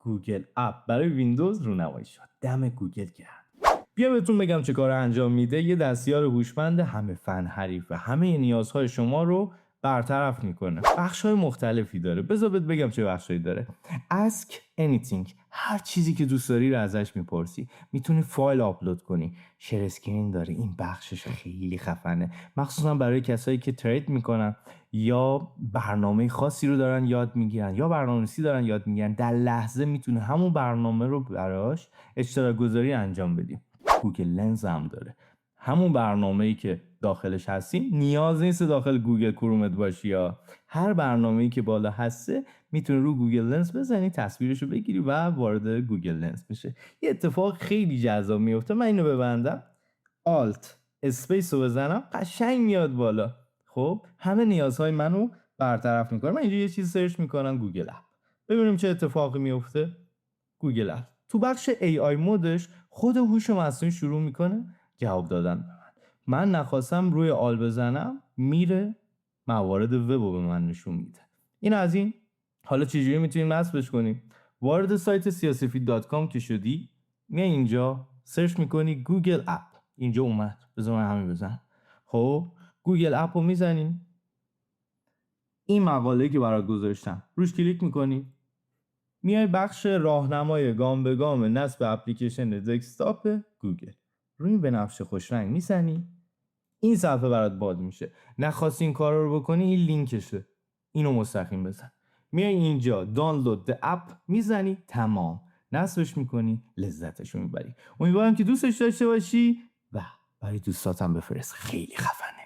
گوگل اپ برای ویندوز رونمایی شد. دم گوگل گرم. بیا بهتون بگم چه کار انجام میده. یه دستیار هوشمند همه فن حریف و همه نیازهای شما رو برطرف میکنه. بخش‌های مختلفی داره. بذار بهت بگم چه بخشایی داره. Ask anything. هر چیزی که دوست داری رو ازش میپرسی. میتونی فایل آپلود کنی. شیر اسکرین داره. این بخشش خیلی خفنه. مخصوصا برای کسایی که ترید میکنن یا برنامه خاصی رو دارن یاد میگیرن یا برنامه‌نویسی دارن یاد میگیرن، در لحظه میتونه همون برنامه رو براش اشتراک گذاری انجام بدی. گوگل لنز هم داره. همون برنامه‌ای که داخلش هستیم نیاز نیست داخل گوگل کرومت باشی، یا هر برنامه‌ای که بالا هسته میتونه رو گوگل لنز بزنی، تصویرشو بگیری و وارد گوگل لنز بشه. یه اتفاق خیلی جذاب میفته. من اینو ببندم، آلت اسپیس رو بزنم، قشنگ میاد بالا. خب همه نیازهای منو برطرف میکنه. من اینجا یه چیز سرچ میکنم گوگل اپ، ببینیم چه اتفاقی میفته. گوگل اپ تو بخش AI مودش خود هوش مصنوعی شروع میکنه جواب دادن به من نخواستم روی آل بزنم، میره موارد وب رو به من نشون میده. این از این. حالا چجوری میتونیم نصبش کنیم؟ وارد سایت siyasifid.com که شدی، میای اینجا سرچ میکنی گوگل اپ. اینجا اومد. بذار من همین بزن. خب گوگل اپ رو میزنیم. این مقاله که برات گذاشتم روش کلیک میکنی، میای بخش راهنمای گام به گام نصب اپلیکیشن دسکتاپ گوگل. روی این بنفش خوش رنگ میزنی، این صفحه برات باز میشه. نخواستی این کارا رو بکنی، این لینکشه، اینو مستقیم بزن. میای اینجا دانلود اپ میزنی، تمام نصبش میکنی، لذتشو میبری. امیدوارم که دوستش داشته باشی و برای دوستاتم بفرست. خیلی خفنه.